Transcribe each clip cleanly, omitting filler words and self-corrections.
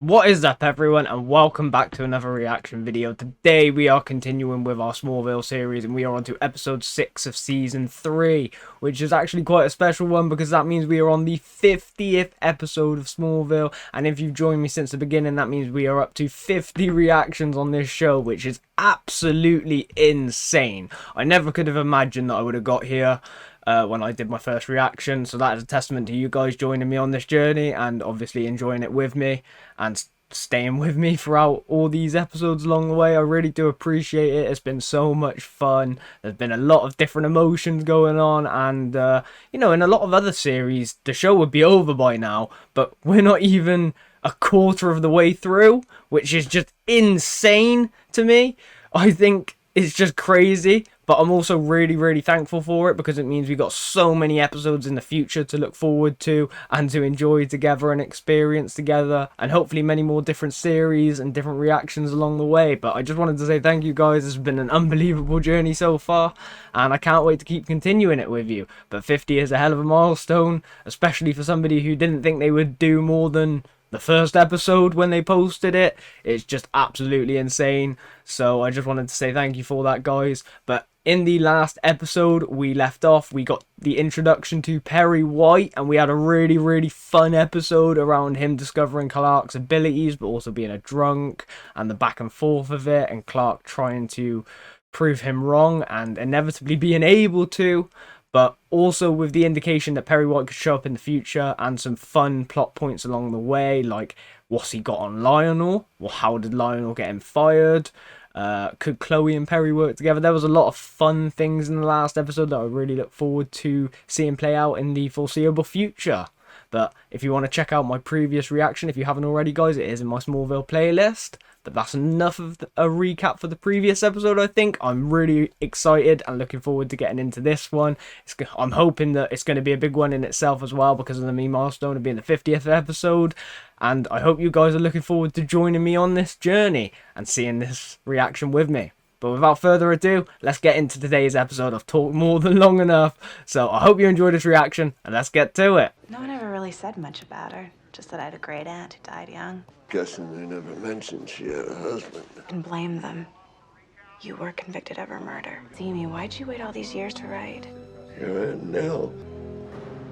What is up, everyone, and welcome back to another reaction video. Today we are continuing with our Smallville series, and we are on to episode 6 of season 3, which is actually quite a special one because that means we are on the 50th episode of Smallville. And if you've joined me since the beginning, that means we are up to 50 reactions on this show, which is absolutely insane. I never could have imagined that I would have got here when I did my first reaction, so that is a testament to you guys joining me on this journey and obviously enjoying it with me and staying with me throughout all these episodes along the way. I really do appreciate it. It's been so much fun. There's been a lot of different emotions going on, and you know, in a lot of other series the show would be over by now, but we're not even a quarter of the way through, which is just insane to me. I think it's just crazy, but I'm also really thankful for it because it means we got so many episodes in the future to look forward to and to enjoy together and experience together, and hopefully many more different series and different reactions along the way. But I just wanted to say thank you guys. It's been an unbelievable journey so far, and I can't wait to keep continuing it with you. But 50 is a hell of a milestone, especially for somebody who didn't think they would do more than the first episode when they posted it. It's just absolutely insane. So I just wanted to say thank you for that, guys. But in the last episode we left off, we got the introduction to Perry White, and we had a really fun episode around him discovering Clark's abilities but also being a drunk, and the back and forth of it, and Clark trying to prove him wrong and inevitably being able to, but also with the indication that Perry White could show up in the future, and some fun plot points along the way, like what's he got on Lionel? Well, how did Lionel get him fired? Could Chloe and Perry work together? There was a lot of fun things in the last episode that I really look forward to seeing play out in the foreseeable future. But if you want to check out my previous reaction, if you haven't already, guys, it is in my Smallville playlist. But that's enough of a recap for the previous episode, I think. I'm really excited and looking forward to getting into this one. I'm hoping that it's going to be a big one in itself as well because of the me milestone of being the 50th episode. And I hope you guys are looking forward to joining me on this journey and seeing this reaction with me. But without further ado, let's get into today's episode. I've talked more than long enough, so I hope you enjoyed this reaction, and let's get to it. No one ever really said much about her. Just that I had a great aunt who died young. Guessing they never mentioned she had a husband. And blame them. You were convicted of her murder. Amy, why'd you wait all these years to write? Your Aunt Nell.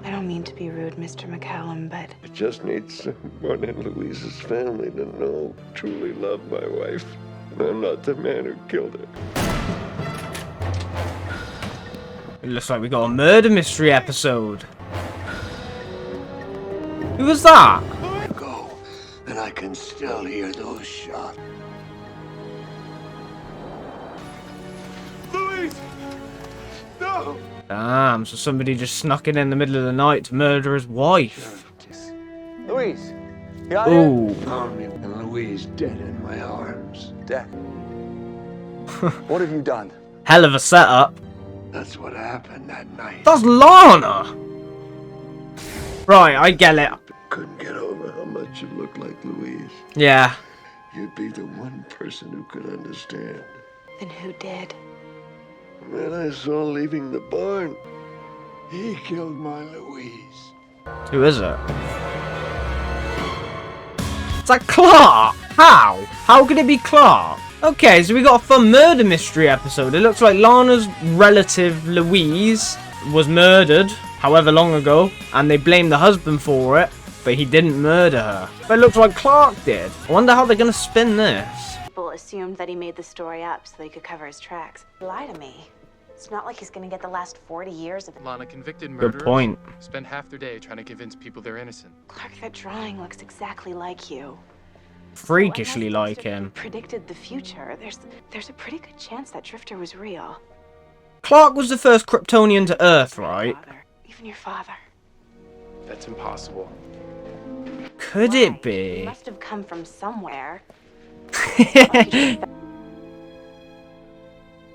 I don't mean to be rude, Mr. McCallum, but I just need someone in Louise's family to know I truly love my wife. And I'm not the man who killed her. It looks like we got a murder mystery episode. Who was that? Go, and I can still hear those shots. Louise! No! Damn, so somebody just snuck in the middle of the night to murder his wife. Louise, you out Ooh. Found me and Louise dead in my arms. Dead. What have you done? Hell of a setup. That's what happened that night. That's Lana! Right, I get it. Couldn't get over how much you looked like Louise. Yeah. You'd be the one person who could understand. then who did? The man I saw leaving the barn. He killed my Louise. Who is it? It's like Clark! How? How could it be Clark? Okay, so we got a fun murder mystery episode. It looks like Lana's relative, Louise, was murdered however long ago, and they blame the husband for it, but he didn't murder her. But it looks like Clark did. I wonder how they're gonna spin this. People assumed that he made the story up so they could cover his tracks. Lie to me. It's not like he's gonna get the last 40 years of it. Lana, convicted murderers Good point. spend half their day trying to convince people they're innocent. Clark, that drawing looks exactly like you. Freakishly So unless like Drifter him. predicted the future, there's a pretty good chance that Drifter was real. Clark was the first Kryptonian to Earth, right? Even your father. That's impossible. Could Why? it He be? must have come from somewhere.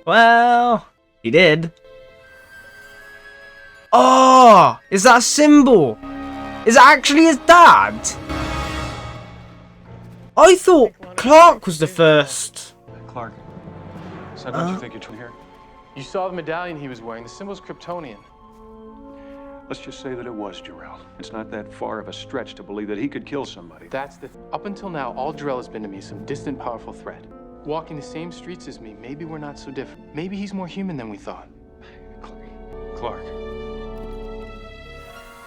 Well, he did. Oh, is that a symbol? Is it actually his dad? I thought Clark was the first. Clark, so don't you think you're here? You saw the medallion he was wearing. The symbol's Kryptonian. Let's just say that it was Jarrell. It's not that far of a stretch to believe that he could kill somebody. That's the. Up until now, all Jarrell has been to me is some distant, powerful threat. Walking the same streets as me, maybe we're not so different. Maybe he's more human than we thought. Clark.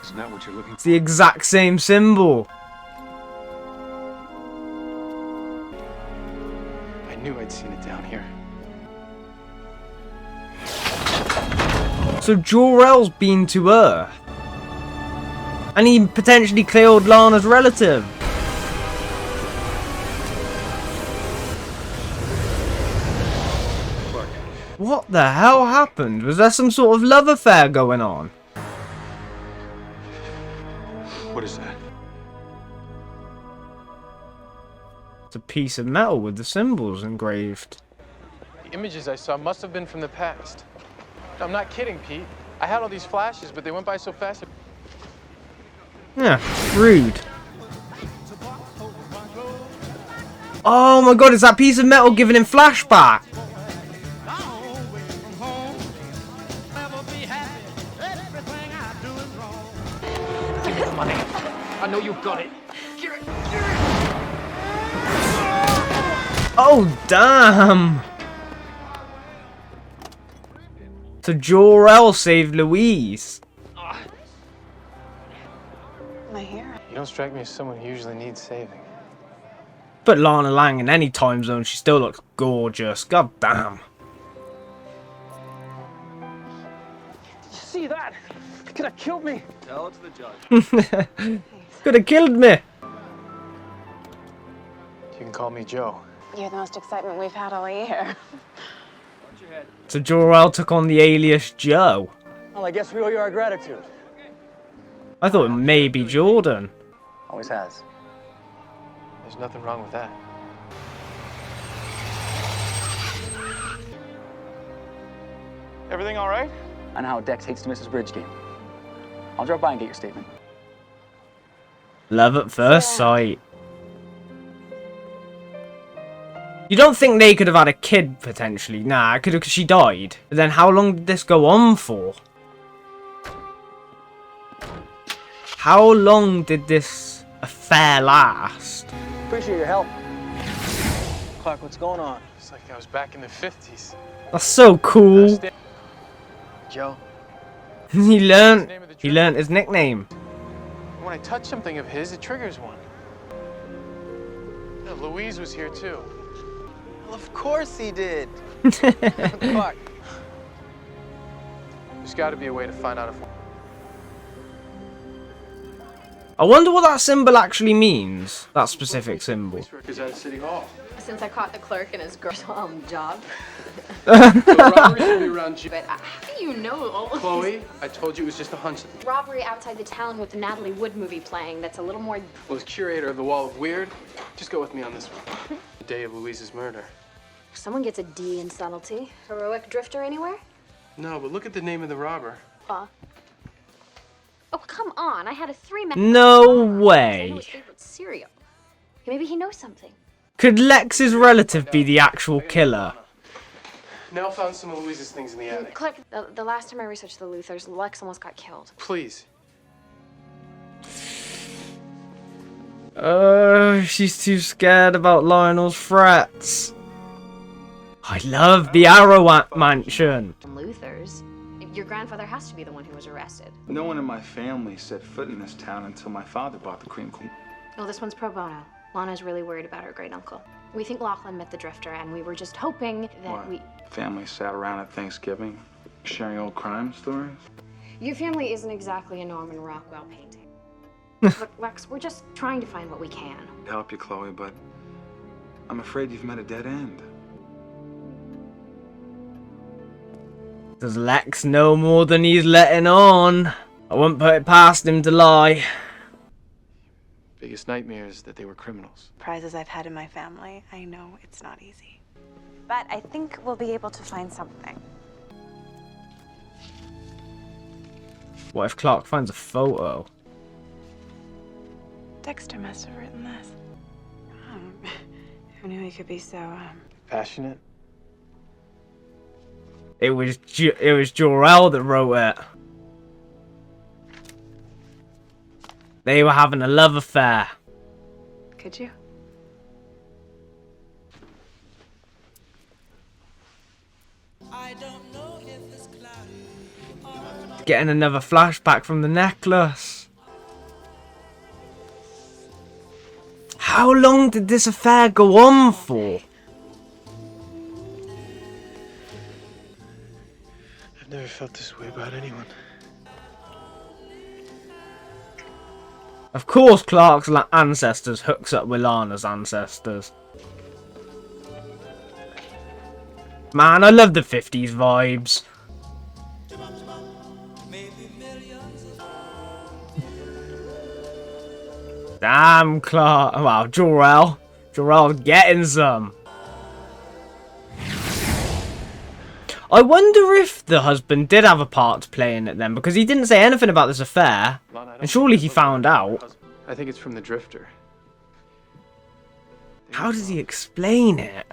Isn't that what you're looking It's the exact same symbol. I knew I'd seen it down here. So Jor-El's been to Earth. And he potentially killed Lana's relative. What the hell happened? Was there some sort of love affair going on? What is that? It's a piece of metal with the symbols engraved. The images I saw must have been from the past. I'm not kidding, Pete. I had all these flashes, but they went by so fast. Yeah, rude. Oh my god, it's that piece of metal giving him flashback. Give me the money. I know you got it. Oh, damn. So Jor-El saved Louise. My hair. You don't strike me as someone who usually needs saving. But Lana Lang in any time zone, she still looks gorgeous. God damn. See that? Could have killed me. Tell it to the judge. Could have killed me. You can call me Joe. You're the most excitement we've had all year. So Jor-El took on the alias Joe. Well, I guess we owe you our gratitude. I thought it may be Jordan. Always has. There's nothing wrong with that. Everything all right? I know how Dex hates to miss his bridge game. I'll drop by and get your statement. Love at first sight. You don't think they could have had a kid, potentially? Nah, could have, because she died. But then how long did this go on for? How long did this affair last? Appreciate your help. Clark, what's going on? It's like I was back in the 50s. That's so cool. Joe. He learned his nickname. When I touch something of his, it triggers one. Yeah, Louise was here too. Well, of course he did. Clark. There's got to be a way to find out if. I wonder what that symbol actually means. That specific symbol. Police workers at City Hall. Since I caught the clerk in his girl's job. The robbery should be around June. But how do you know all of Chloe, I told you it was just a hunch. these? Robbery outside the town with the Natalie Wood movie playing that's a little more... Well, as curator of the Wall of Weird, just go with me on this one. The day of Louise's murder. Someone gets a D in subtlety. Heroic drifter anywhere? No, but look at the name of the robber. Oh, come on. I had a 3-man... No I know way. his favorite cereal. Maybe he knows something. Could Lex's relative be the actual killer? Nell found some of Louise's things in the attic. Clark, the last time I researched the Luthers, Lex almost got killed. Please. She's too scared about Lionel's threats. I love the Arrow Mansion. Luthers? Your grandfather has to be the one who was arrested. No one in my family set foot in this town until my father bought the cream queen. Oh, this one's pro bono. Lana's really worried about her great uncle. We think Lachlan met the drifter, and we were just hoping that Family sat around at Thanksgiving, sharing old crime stories. Your family isn't exactly a Norman Rockwell painting. Look, Lex, we're just trying to find what we can. Help you, Chloe, but I'm afraid you've met a dead end. Does Lex know more than he's letting on? I won't put it past him to lie. Biggest nightmare is that they were criminals. Prizes I've had in my family, I know it's not easy. But I think we'll be able to find something. What if Clark finds a photo? Dexter must have written this. Who knew he could be so, Passionate? It was Jor-El that wrote it. They were having a love affair. Could you? Getting another flashback from the necklace. How long did this affair go on for? I've never felt this way about anyone. Of course, Clark's ancestors hooks up with Lana's ancestors. Man, I love the 50s vibes. Damn, Clark. Wow, Jor-El. Jor-El getting some. I wonder if the husband did have a part to play in it then, because he didn't say anything about this affair. And surely he found out. I think it's from the drifter. How does he explain it?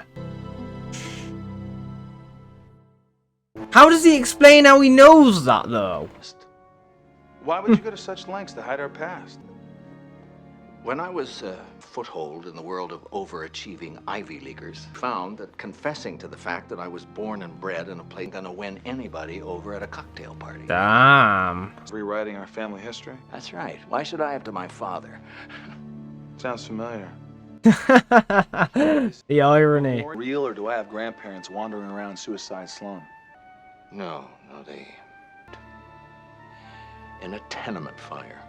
How does he explain how he knows that, though? Why would you go to such lengths to hide our past? When I was a foothold in the world of overachieving Ivy Leaguers, found that confessing to the fact that I was born and bred in a place gonna win anybody over at a cocktail party. Damn. Rewriting our family history? That's right. Why should I have to my father? Sounds familiar. The irony. Real, or do I have grandparents wandering around Suicide Slum? No, they... in a tenement fire.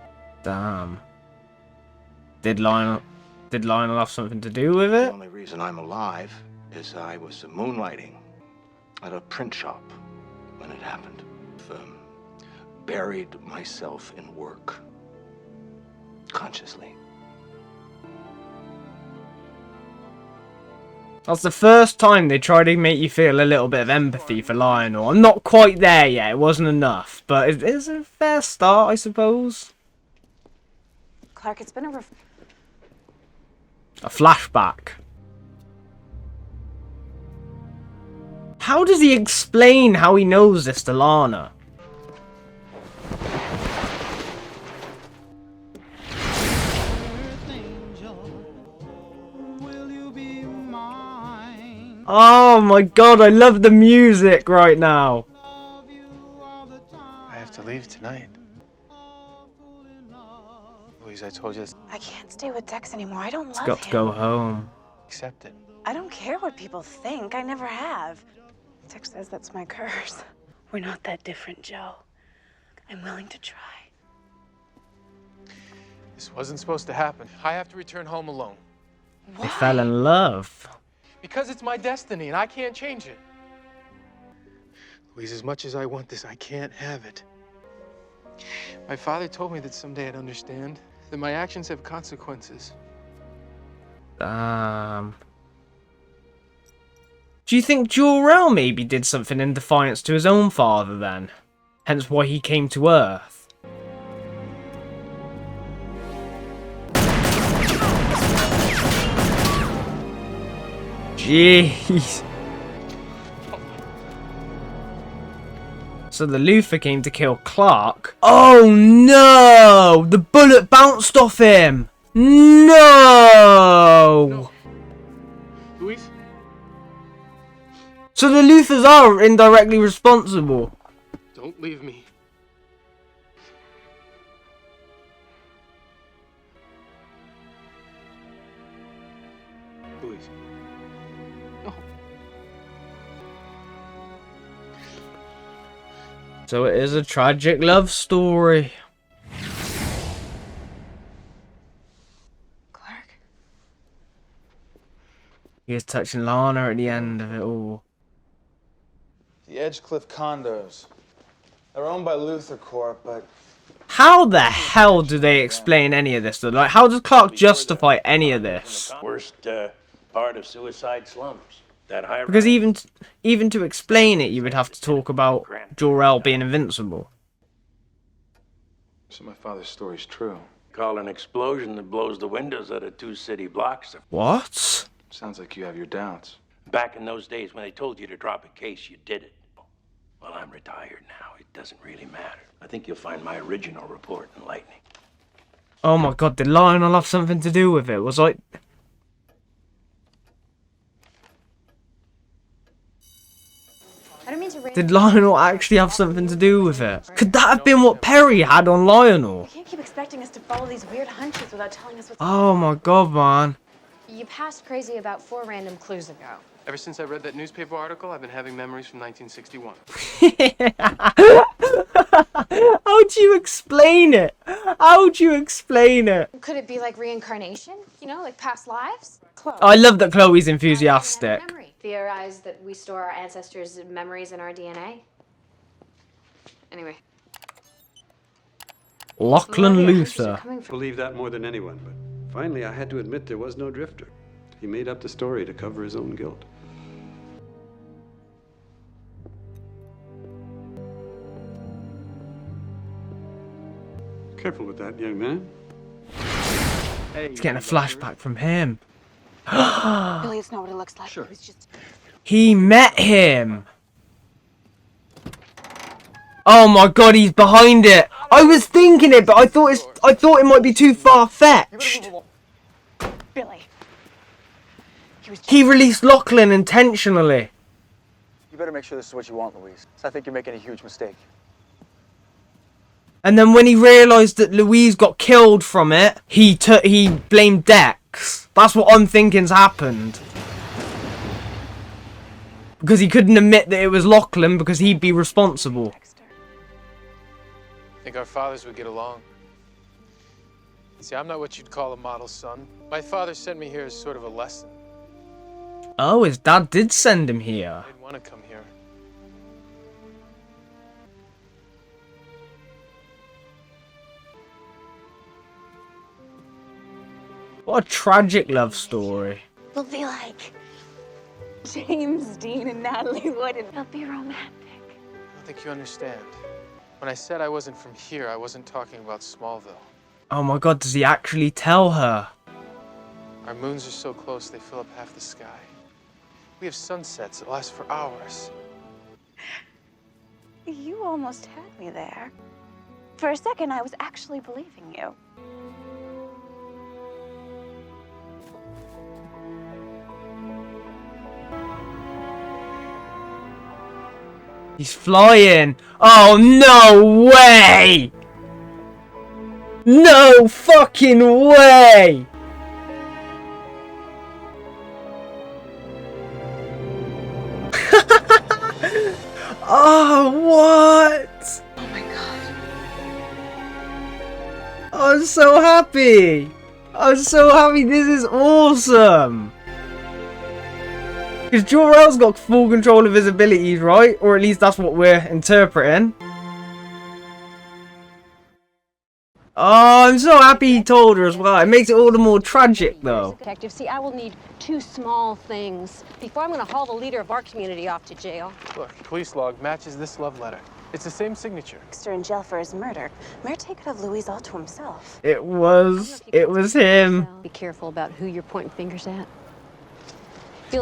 Damn. Did Lionel have something to do with The it? only reason I'm alive is I was moonlighting at a print shop when it happened. Buried myself in work. Consciously. That's the first time they tried to make you feel a little bit of empathy for Lionel. I'm not quite there yet. It wasn't enough. But it's a fair start, I suppose. Clark, it's been A flashback. How does he explain how he knows this to Lana? Oh my god, I love the music right now. I have to leave tonight. Louise, I told you this. I can't stay with Dex anymore. I don't love him. Got to go home. Accept it. I don't care what people think. I never have. Dex says that's my curse. We're not that different, Joe. I'm willing to try. This wasn't supposed to happen. I have to return home alone. They fell in love. Because it's my destiny and I can't change it. Louise, as much as I want this, I can't have it. My father told me that someday I'd understand that my actions have consequences. Do you think Jor-El maybe did something in defiance to his own father then? Hence why he came to Earth? Jeez. So the Luthor came to kill Clark. Oh no! The bullet bounced off him! No! Louise? So the Luthors are indirectly responsible. Don't leave me. Louise. No. So it is a tragic love story. Clark? He is touching Lana at the end of it all. The Edgecliff condos. They're owned by Luthor Corp, but... How the hell do they explain any of this? Though? Like, how does Clark justify any of this? Worst part of Suicide Slums. That high. Because even to explain it, you would have to talk about Jor-El being invincible. So my father's story's true. Call an explosion that blows the windows out of 2 city blocks. What? Sounds like you have your doubts. Back in those days when they told you to drop a case, you did it. Well, I'm retired now. It doesn't really matter. I think you'll find my original report enlightening. Oh my god, did Lionel have something to do with it? Was I... Did Lionel actually have something to do with it? Could that have been what Perry had on Lionel? You can't keep expecting us to follow these weird hunches without telling us what's Oh my god, man. You passed crazy about 4 random clues ago. Ever since I read that newspaper article, I've been having memories from 1961. How'd you explain it? How'd you explain it? Could it be like reincarnation? You know, like past lives? close. I love that Chloe's enthusiastic. Theorize that we store our ancestors' memories in our DNA. Anyway. Lachlan Luther. Believe that more than anyone, but finally I had to admit there was no drifter. He made up the story to cover his own guilt. Careful with that, young man. He's getting a flashback from him. Billy, it's not what it looks like. Sure. It was just... He met him. Oh my god, he's behind it. I was thinking it, but I thought it might be too far-fetched. Billy. He released Lachlan intentionally. You better make sure this is what you want, Louise. I think you're making a huge mistake. And then when he realised that Louise got killed from it, he blamed Dex. That's what I'm thinking's happened. Because he couldn't admit that it was Lachlan because he'd be responsible. Think our fathers would get along. See, I'm not what you'd call a model son. My father sent me here as sort of a lesson. Oh, his dad did send him here. I didn't want to come here. What a tragic love story. We'll be like James Dean and Natalie Wood, and it'll be romantic. I don't think you understand. When I said I wasn't from here, I wasn't talking about Smallville. Oh my god, does he actually tell her? Our moons are so close, they fill up half the sky. We have sunsets that last for hours. You almost had me there. For a second, I was actually believing you. He's flying. Oh, no way. No fucking way. Oh, what? Oh my god. I'm so happy. I'm so happy. This is awesome. Because Jor-El's got full control of his abilities, right? Or at least that's what we're interpreting. Oh, I'm so happy he told her as well. It makes it all the more tragic, though. Detective, see, I will need 2 small things before I'm going to haul the leader of our community off to jail. Look, police log matches this love letter. It's the same signature. Dexter in jail for his murder. Mayor could have Louise all to himself. It was him. Be careful about who you're pointing fingers at.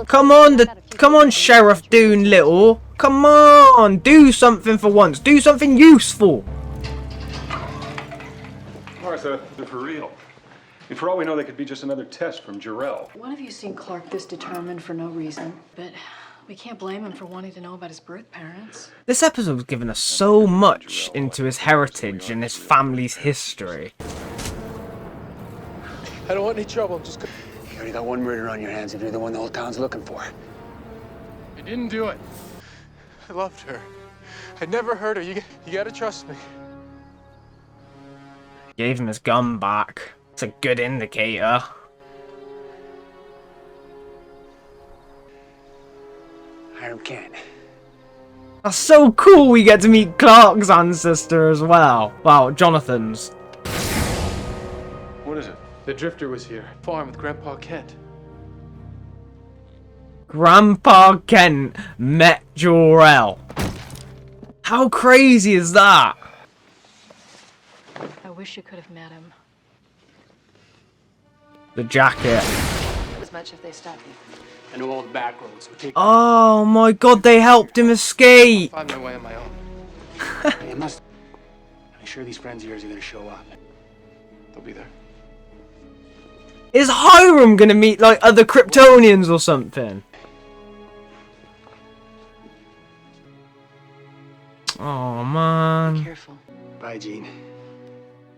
Come on, Sheriff Doolittle. Come on, do something for once. Do something useful. Martha, they're for real. And for all we know, they could be just another test from Jor-El. One of you seen Clark this determined for no reason, but we can't blame him for wanting to know about his birth parents. This episode was giving us so much into his heritage and his family's history. I don't want any trouble, I'm just... You already got one murder on your hands and you're the one the whole town's looking for. You didn't do it. I loved her. I'd never hurt her. You gotta trust me. Gave him his gun back. It's a good indicator. Hiram can't. That's so cool we get to meet Clark's ancestor as well. Wow, Jonathan's. What is it? The Drifter was here. Farm with Grandpa Kent. Grandpa Kent met Jor-El. How crazy is that? I wish you could have met him. The jacket. As much if they stopped you. I know all the back roads. Oh my god, they helped him escape. I'll find my way on my own. You must. I'm sure these friends of yours are gonna show up. They'll be there. Is Hiram gonna meet like other Kryptonians or something? Oh man. Be careful. Bye, Gene.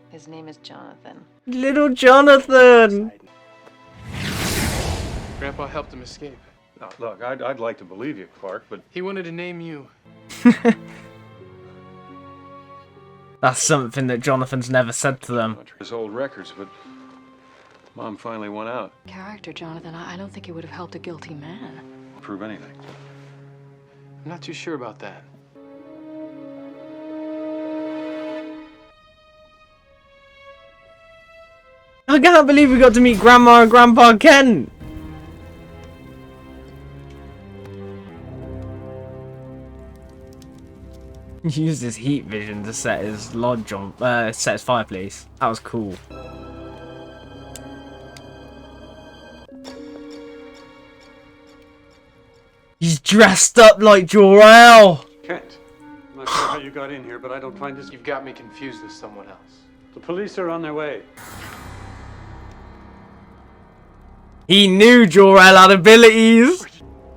His name is Jonathan. Little Jonathan. Grandpa helped him escape. Now, look, I'd like to believe you, Clark, but He wanted to name you. That's something that Jonathan's never said to them. his old records, but Mom finally won out. Character, Jonathan. I don't think he would have helped a guilty man. Prove anything. I'm not too sure about that. I can't believe we got to meet Grandma and Grandpa Kent. He used his heat vision to set his lodge on, set his fireplace. That was cool. He's dressed up like Jor-El. Kent, I'm not sure how you got in here, but I don't find this. You've got me confused with someone else. The police are on their way. He knew Jor-El had abilities.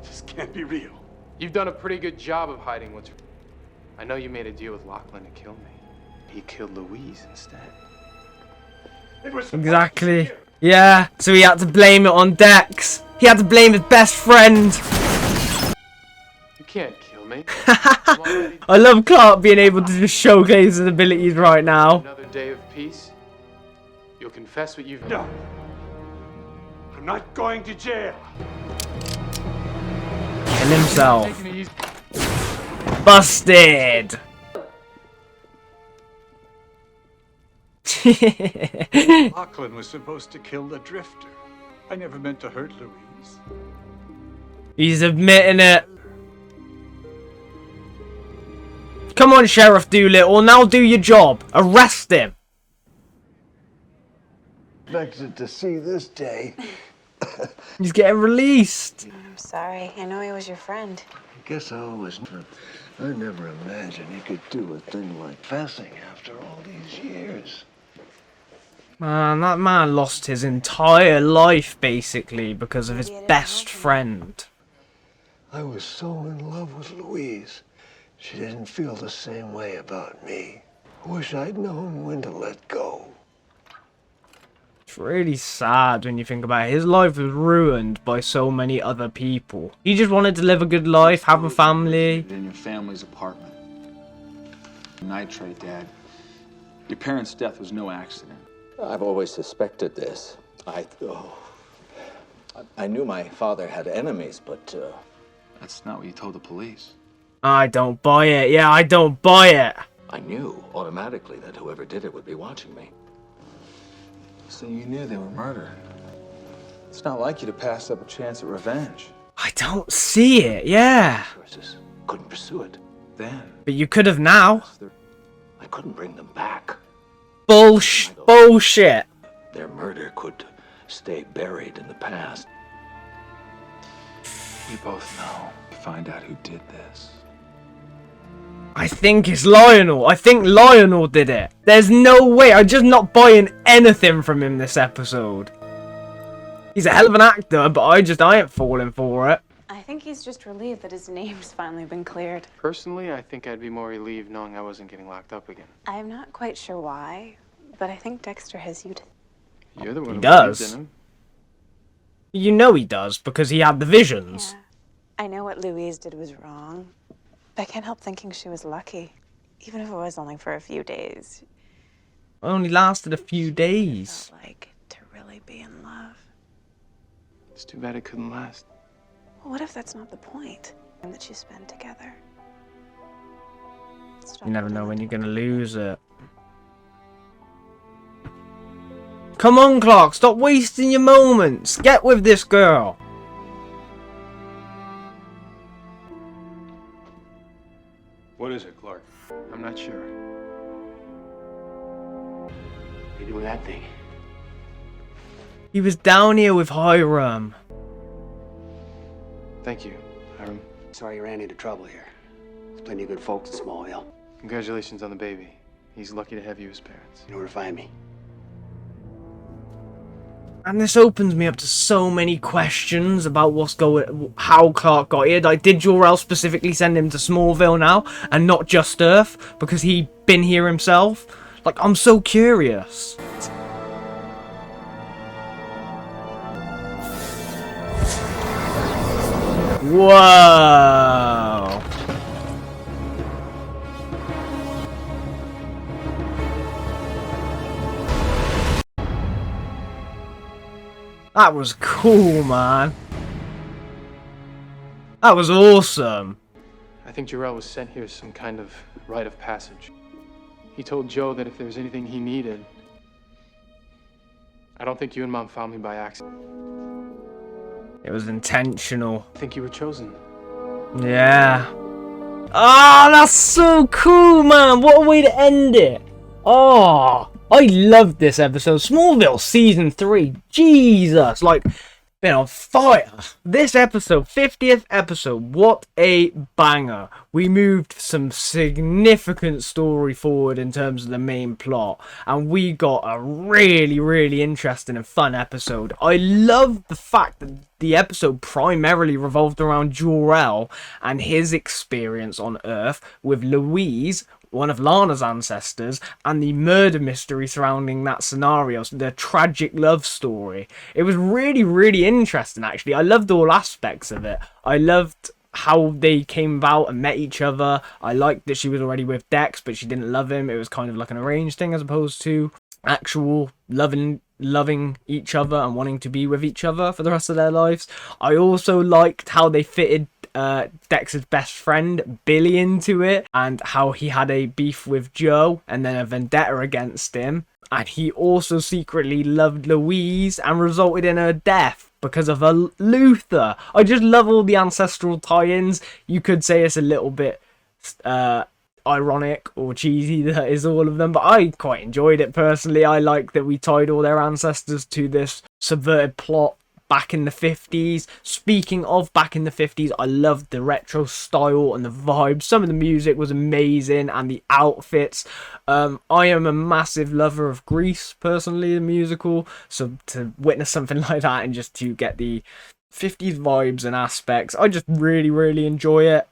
This can't be real. You've done a pretty good job of hiding what's... I know you made a deal with Lachlan to kill me. He killed Louise instead. It was Exactly. Yeah, so he had to blame it on Dex. He had to blame his best friend. You can't kill me. I love Clark being able to just showcase his abilities right now. Another day of peace. You'll confess what you've done. I'm not going to jail. Kill himself. Busted. Lachlan was supposed to kill the drifter. I never meant to hurt Louise. He's admitting it. Come on, Sheriff Doolittle, now do your job. Arrest him. Expected to see this day. He's getting released. I'm sorry. I know he was your friend. I guess I always... I never imagined he could do a thing like confessing after all these years. Man, that man lost his entire life, basically, because of his best friend. I was so in love with Louise. She didn't feel the same way about me. I wish I'd known when to let go. It's really sad when you think about it. His life was ruined by so many other people. He just wanted to live a good life, have a family. In your family's apartment. Nitrate, Dad. Your parents' death was no accident. I've always suspected this. I knew my father had enemies, but That's not what you told the police. I don't buy it. Yeah, I don't buy it. I knew automatically that whoever did it would be watching me. So you knew they were murdered. It's not like you to pass up a chance at revenge. I don't see it. Yeah. Couldn't pursue it. Then. But you could have now. I couldn't bring them back. Bullshit. Their murder could stay buried in the past. We both know. Find out who did this. I think it's Lionel. I think Lionel did it. There's no way. I'm just not buying anything from him this episode. He's a hell of an actor, but I ain't falling for it. I think he's just relieved that his name's finally been cleared. Personally, I think I'd be more relieved knowing I wasn't getting locked up again. I'm not quite sure why, but I think Dexter has you to... You're the one He who does. believed in him. You know he does, because he had the visions. Yeah. I know what Louise did was wrong, but I can't help thinking she was lucky, even if it was only for a few days. It only lasted a few days. Like to really be in love. It's too bad it couldn't last. Well, what if that's not the point? And that you spend together. You never know when you're gonna lose it. Come on, Clark, stop wasting your moments. Get with this girl. What is it, Clark? I'm not sure. What are you doing with that thing? He was down here with Hiram. Thank you, Hiram. Sorry you ran into trouble here. There's plenty of good folks in Smallville. Congratulations on the baby. He's lucky to have you as parents. You know where to find me. And this opens me up to so many questions about how Clark got here. Like, did Jor-El specifically send him to Smallville now and not just Earth because he'd been here himself? Like, I'm so curious. Whoa. That was cool, man. That was awesome. I think Jor-El was sent here as some kind of rite of passage. He told Joe that if there was anything he needed, I don't think you and Mom found me by accident. It was intentional. I think you were chosen. Yeah. Oh, that's so cool, man. What a way to end it. Oh, I loved this episode. Smallville Season 3. Jesus. Like, been on fire. This episode, 50th episode, what a banger. We moved some significant story forward in terms of the main plot, and we got a really, really interesting and fun episode. I love the fact that the episode primarily revolved around Jor-El and his experience on Earth with Louise, one of Lana's ancestors, and the murder mystery surrounding that scenario, the tragic love story. It was really, really interesting, actually. I loved all aspects of it. I loved how they came about and met each other. I liked that she was already with Dex, but she didn't love him. It was kind of like an arranged thing as opposed to actual loving each other and wanting to be with each other for the rest of their lives. I also liked how they fitted Dex's best friend Billy into it, and how he had a beef with Joe and then a vendetta against him, and he also secretly loved Louise and resulted in her death because of a Luther. I just love all the ancestral tie-ins. You could say it's a little bit ironic or cheesy, that is all of them, but I quite enjoyed it personally. I like that we tied all their ancestors to this subverted plot back in the 50s. Speaking of back in the 50s, I loved the retro style and the vibe. Some of the music was amazing and the outfits. I am a massive lover of Grease, personally, the musical, so to witness something like that and just to get the 50s vibes and aspects, I just really, really enjoy it.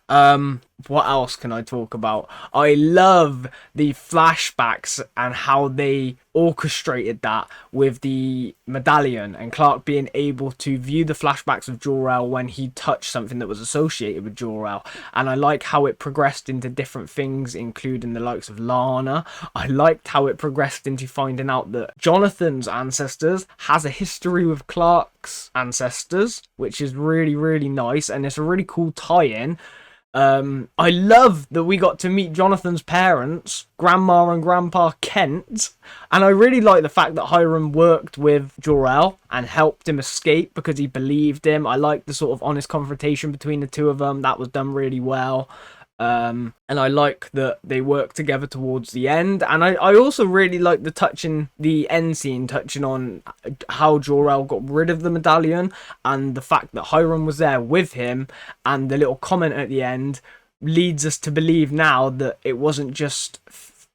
What else can I talk about? I love the flashbacks and how they orchestrated that with the medallion and Clark being able to view the flashbacks of Jor-El when he touched something that was associated with Jor-El. And I like how it progressed into different things, including the likes of Lana. I liked how it progressed into finding out that Jonathan's ancestors has a history with Clark's ancestors, which is really, really nice, and it's a really cool tie-in. I love that we got to meet Jonathan's parents, Grandma and Grandpa Kent, and I really like the fact that Hiram worked with Jor-El and helped him escape because he believed him. I like the sort of honest confrontation between the two of them. That was done really well. And I like that they work together towards the end. And I also really like the end scene touching on how Jor-El got rid of the medallion and the fact that Hiram was there with him, and the little comment at the end leads us to believe now that it wasn't just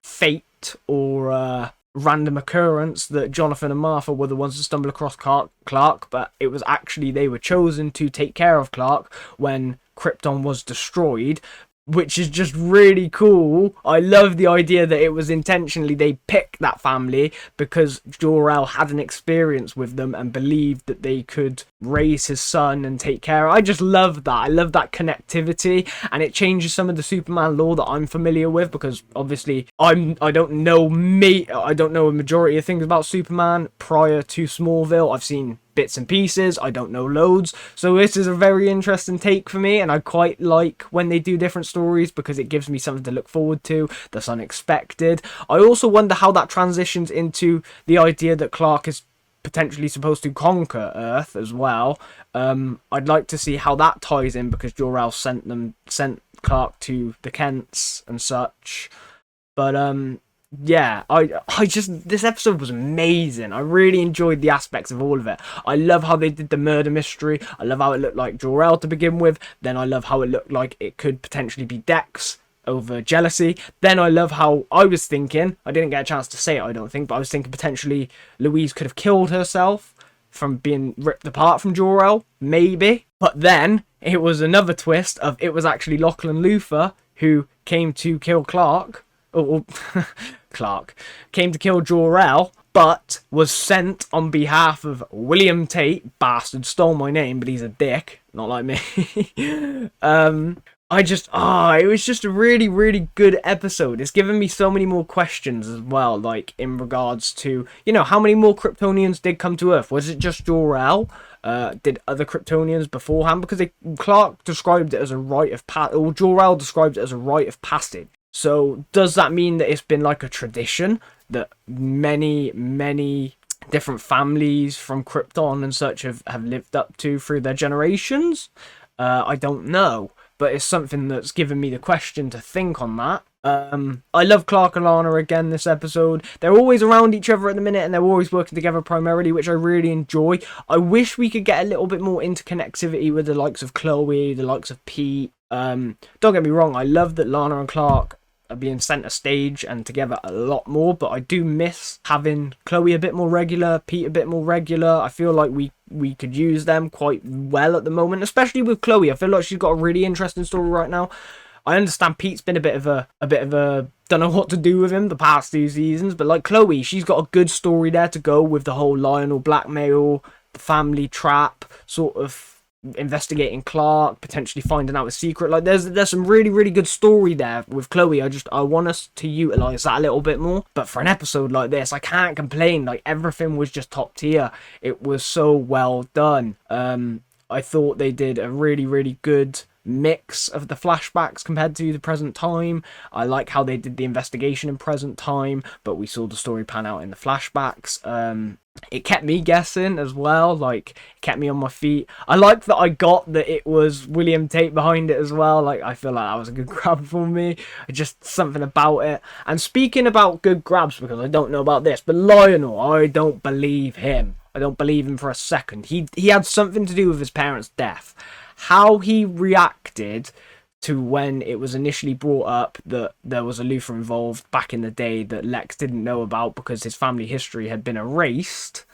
fate or random occurrence that Jonathan and Martha were the ones to stumble across Clark, but it was actually they were chosen to take care of Clark when Krypton was destroyed, which is just really cool. I love the idea that it was intentionally they picked that family because Jor-El had an experience with them and believed that they could raise his son and take care. I just love that. I love that connectivity, and it changes some of the Superman lore that I'm familiar with, because obviously I don't know a majority of things about Superman prior to Smallville. I've seen bits and pieces, I don't know loads, so this is a very interesting take for me, and I quite like when they do different stories because it gives me something to look forward to that's unexpected. I also wonder how that transitions into the idea that Clark is potentially supposed to conquer Earth as well. I'd like to see how that ties in, because Jor-El sent Clark to the Kents and such, but yeah, I just, this episode was amazing. I really enjoyed the aspects of all of it. I love how they did the murder mystery. I love how it looked like Jor-El to begin with. Then I love how it looked like it could potentially be Dex over jealousy. Then I love how I was thinking, I didn't get a chance to say it, I don't think, but I was thinking potentially Louise could have killed herself from being ripped apart from Jor-El, maybe. But then it was another twist of it was actually Lachlan Luthor who came to kill Clark. Clark came to kill Jor-El, but was sent on behalf of William Tate. Bastard, stole my name, but he's a dick, not like me. It was just a really, really good episode. It's given me so many more questions as well, like in regards to, you know, how many more Kryptonians did come to Earth? Was it just Jor-El? Did other Kryptonians beforehand? Because Clark described it as a rite of passage, or Jor-El described it as a rite of passage. So does that mean that it's been like a tradition that many, many different families from Krypton and such have lived up to through their generations? I don't know. But it's something that's given me the question to think on that. I love Clark and Lana again this episode. They're always around each other at the minute and they're always working together primarily, which I really enjoy. I wish we could get a little bit more interconnectivity with the likes of Chloe, the likes of Pete. Don't get me wrong, I love that Lana and Clark are being centre stage and together a lot more, but I do miss having Chloe a bit more regular, Pete a bit more regular. I feel like we could use them quite well at the moment, especially with Chloe. I feel like she's got a really interesting story right now. I understand Pete's been a bit of a don't know what to do with him the past 2 seasons, but like Chloe, she's got a good story there to go with the whole Lionel blackmail, the family trap, sort of investigating Clark, potentially finding out a secret. Like there's some really, really good story there with Chloe. I want us to utilize that a little bit more. But for an episode like this, I can't complain. Like everything was just top tier. It was so well done. I thought they did a really, really good mix of the flashbacks compared to the present time. I like how they did the investigation in present time, but we saw the story pan out in the flashbacks. It kept me guessing as well, like it kept me on my feet. I like that I got that it was William Tate behind it as well. Like I feel like that was a good grab for me. Just something about it. And speaking about good grabs, because I don't know about this, but Lionel, I don't believe him. I don't believe him for a second. He had something to do with his parents' death. How he reacted to when it was initially brought up that there was a Luthor involved back in the day that Lex didn't know about because his family history had been erased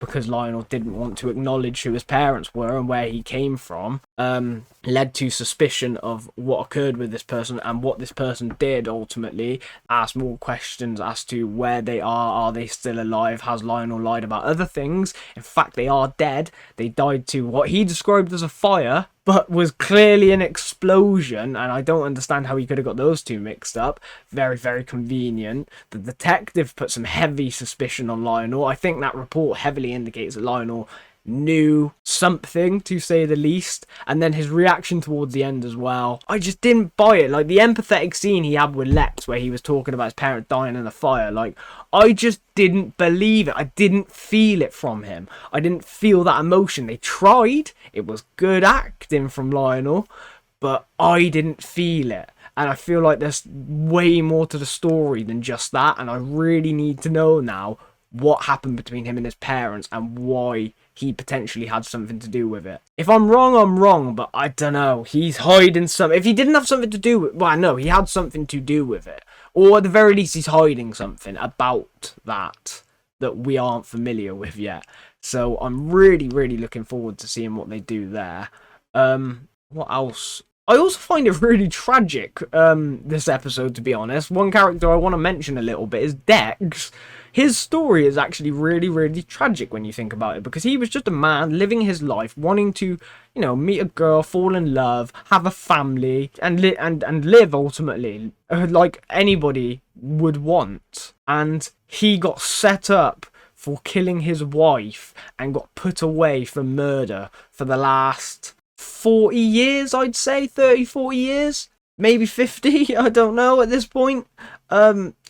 because Lionel didn't want to acknowledge who his parents were and where he came from, led to suspicion of what occurred with this person and what this person did ultimately. Ask more questions as to where they are they still alive, has Lionel lied about other things? In fact, they are dead. They died to what he described as a fire, but was clearly an explosion, and I don't understand how he could have got those two mixed up. Very, very convenient. The detective put some heavy suspicion on Lionel. I think that report heavily indicates that Lionel knew something, to say the least, and then his reaction towards the end as well. I just didn't buy it. Like the empathetic scene he had with Lex where he was talking about his parents dying in the fire, like I just didn't believe it. I didn't feel it from him. I didn't feel that emotion. They tried. It was good acting from Lionel, but I didn't feel it. And I feel like there's way more to the story than just that, and I really need to know now what happened between him and his parents and why he potentially had something to do with it. If I'm wrong, I'm wrong, but I don't know. He's hiding something. If he didn't have something to do with it, well, no, he had something to do with it. Or at the very least, he's hiding something about that we aren't familiar with yet. So I'm really, really looking forward to seeing what they do there. What else? I also find it really tragic, this episode, to be honest. One character I want to mention a little bit is Dex. His story is actually really, really tragic when you think about it, because he was just a man living his life, wanting to, you know, meet a girl, fall in love, have a family, and live ultimately like anybody would want. And he got set up for killing his wife and got put away for murder for the last 40 years, I'd say. 30, 40 years, maybe 50, I don't know at this point.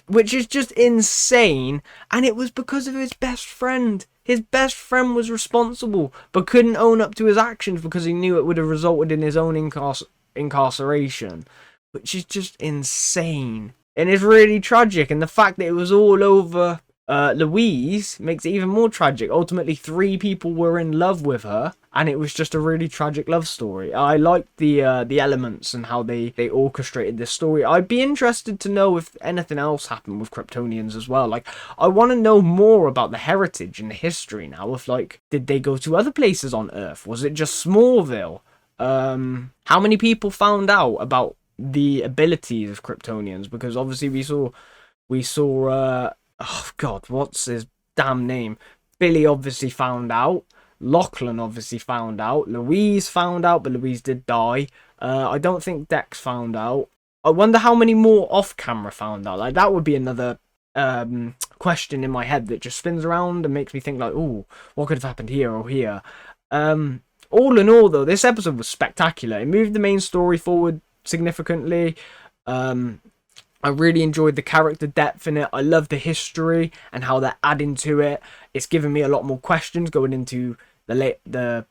Which is just insane, and it was because of his best friend. His best friend was responsible, but couldn't own up to his actions because he knew it would have resulted in his own incarceration, which is just insane. And it's really tragic, and the fact that it was all over Louise makes it even more tragic. Ultimately, 3 people were in love with her, and it was just a really tragic love story. I liked the elements and how they orchestrated this story. I'd be interested to know if anything else happened with Kryptonians as well. Like, I want to know more about the heritage and the history now of, like, did they go to other places on Earth? Was it just Smallville? How many people found out about the abilities of Kryptonians? Because obviously we saw oh god, what's his damn name? Billy obviously found out. Lachlan obviously found out. Louise found out, but Louise did die. I don't think Dex found out. I wonder how many more off-camera found out. Like, that would be another question in my head that just spins around and makes me think, like, ooh, what could have happened here or here? All in all, though, this episode was spectacular. It moved the main story forward significantly. I really enjoyed the character depth in it. I love the history and how they're adding to it. It's given me a lot more questions going into the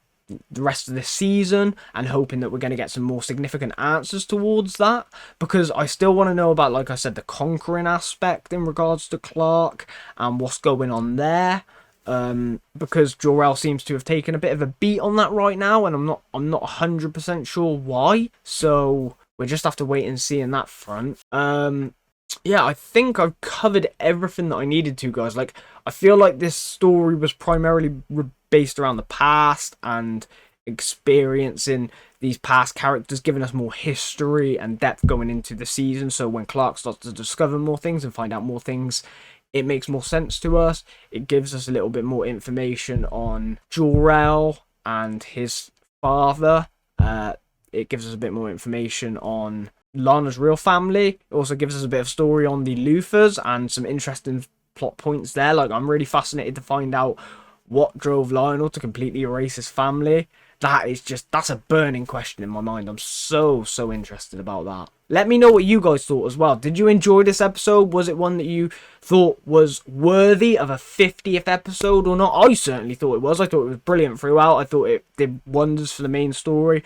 rest of this season, and hoping that we're going to get some more significant answers towards that, because I still want to know about, like I said, the conquering aspect in regards to Clark and what's going on there. Because Jor-El seems to have taken a bit of a beat on that right now, and I'm not 100% sure why. So we'll just have to wait and see in that front. Yeah, I think I've covered everything that I needed to, guys. Like, I feel like this story was primarily based around the past and experiencing these past characters, giving us more history and depth going into the season. So when Clark starts to discover more things and find out more things, it makes more sense to us. It gives us a little bit more information on Jor-El and his father. It gives us a bit more information on Lana's real family. It also gives us a bit of story on the Luthers and some interesting plot points there. Like, I'm really fascinated to find out what drove Lionel to completely erase his family. That's a burning question in my mind. I'm so interested about that. Let me know what you guys thought as well. Did you enjoy this episode? Was it one that you thought was worthy of a 50th episode or not? I certainly thought it was. I thought it was brilliant throughout. I thought it did wonders for the main story.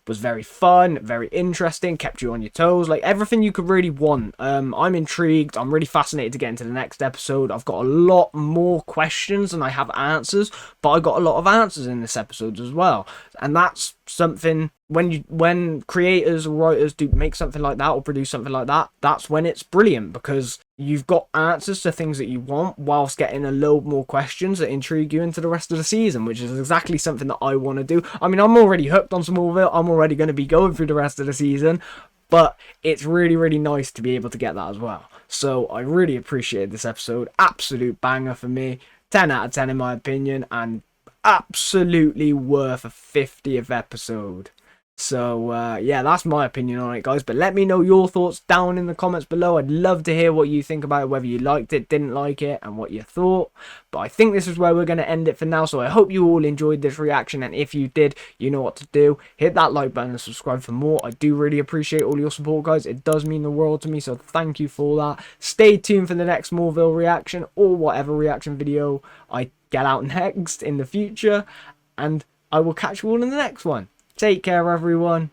Was very fun, very interesting, kept you on your toes, like everything you could really want. I'm intrigued. I'm really fascinated to get into the next episode. I've got a lot more questions than I have answers, but I got a lot of answers in this episode as well. And that's something, when creators or writers do make something like that or produce something like that, that's when it's brilliant, because you've got answers to things that you want whilst getting a load more questions that intrigue you into the rest of the season, which is exactly something that I want to do. I mean, I'm already hooked on Smallville. I'm already going to be going through the rest of the season, but it's really nice to be able to get that as well. So I really appreciated this episode. Absolute banger for me. 10 out of 10 in my opinion, and absolutely worth a 50th episode. So yeah, that's my opinion on it, guys. But let me know your thoughts down in the comments below. I'd love to hear what you think about it, whether you liked it, didn't like it, and what you thought. But I think this is where we're going to end it for now. So I hope you all enjoyed this reaction, and if you did, you know what to do. Hit that like button and subscribe for more. I do really appreciate all your support, guys. It does mean the world to me, so thank you for that. Stay tuned for the next Smallville reaction, or whatever reaction video I get out next in the future, and I will catch you all in the next one. Take care, everyone.